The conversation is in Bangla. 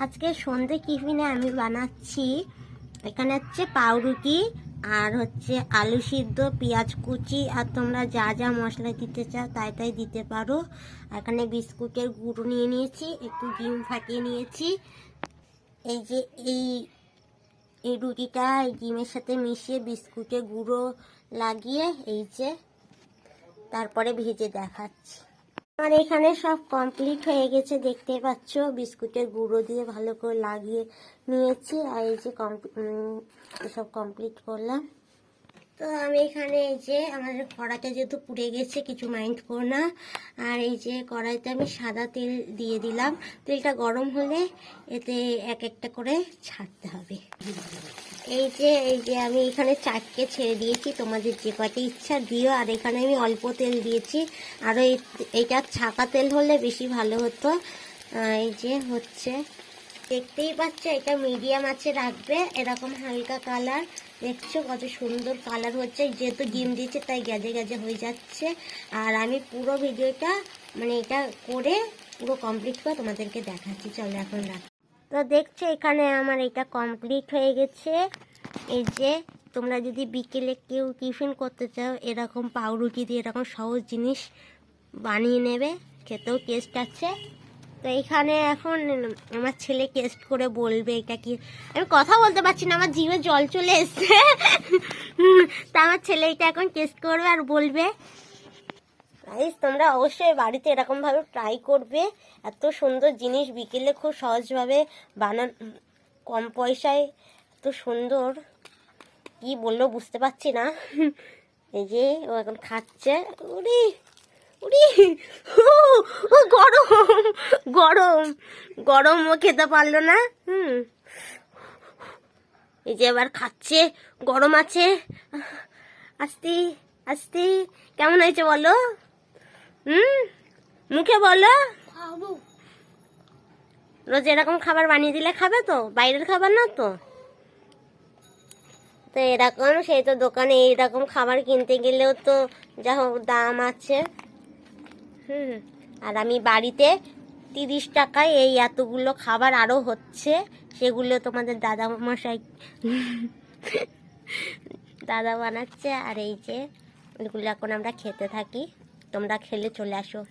আজকে সন্ধ্যে টিফিনে আমি বানাচ্ছি এখানে হচ্ছে পাউরুটি আর হচ্ছে আলু সিদ্ধ, পেঁয়াজ কুচি, আর তোমরা যা যা মশলা দিতে চাও তাই তাই দিতে পারো। এখানে বিস্কুটের গুঁড়ো নিয়ে নিয়েছি, একটু ডিম ফাটিয়ে নিয়েছি। এই যে এই এই রুটিটা এই ডিমের সাথে মিশিয়ে বিস্কুটের গুঁড়ো লাগিয়ে এই যে তারপরে ভেজে দেখাচ্ছি। আর এখানে সব কমপ্লিট হয়ে গেছে, দেখতে পাচ্ছ বিস্কুটের গুঁড়ো দিয়ে ভালো করে লাগিয়ে নিয়েছি। আর এই যে সব কমপ্লিট করলাম। তো আমি এখানে এই যে আমাদের কড়াইটা যেহেতু পুড়ে গেছে, কিছু মাইন্ড করো না। আর এই যে কড়াইতে আমি সাদা তেল দিয়ে দিলাম। তেলটা গরম হলে এতে এক একটা করে ছাড়তে হবে। এই যে আমি এখানে 4টে ছেড়ে দিয়েছি, তোমাদের যে কয়টা ইচ্ছা দিও। আর এখানে আমি অল্প তেল দিয়েছি, আরও এইটা ছাকা তেল হলে বেশি ভালো হতো। এই যে হচ্ছে দেখতেই পাচ্ছ, এটা মিডিয়াম আছে রাখবে, এরকম হালকা কালার। দেখছো কত সুন্দর কালার হচ্ছে, যেহেতু ডিম দিয়েছে তাই গেজে গেজে হয়ে যাচ্ছে। আর আমি পুরো ভিডিওটা মানে এটা করে পুরো কমপ্লিট করে তোমাদেরকে দেখাচ্ছি। চলো এখন রাখ। তো দেখছো এখানে আমার এটা কমপ্লিট হয়ে গেছে। এই যে তোমরা যদি বিকেলে কেউ টিফিন করতে চাও, এরকম পাউরুটি দিয়ে এরকম সহজ জিনিস বানিয়ে নেবে, খেতেও টেস্ট আছে। তো এইখানে এখন আমার ছেলে টেস্ট করে বলবে এটা কি। আমি কথা বলতে পারছি না, আমার জিভে জল চলে এসছে। তা আমার ছেলে এটা এখন টেস্ট করবে আর বলবে। গাইস, তোমরা অবশ্যই বাড়িতে এরকমভাবে ট্রাই করবে। এত সুন্দর জিনিস বিকেলে খুব সহজভাবে কম পয়সায় এত সুন্দর, কি বললো বুঝতে পারছি না। এই যে ও এখন খাচ্ছে। উড়ি উড়ি, গরম গরম গরম, ও খেতে পারলো না। এই যে এবার খাচ্ছে, গরম আছে। আস্তে আস্তে, কেমন হয়েছে বলো? মুখে বলো। রোজ এরকম খাবার বানিয়ে দিলে খাবে তো? বাইরের খাবার না তো। তো এরকম সেই তো দোকানে এইরকম খাবার কিনতে গেলেও তো যা হোক দাম আছে। আর আমি বাড়িতে 30 টাকায় এই এতগুলো খাবার আরও হচ্ছে, সেগুলো তোমাদের দাদা বানাচ্ছে। আর এই যে এগুলো এখন আমরা খেতে থাকি, তোমরা খেলে চলে আসো।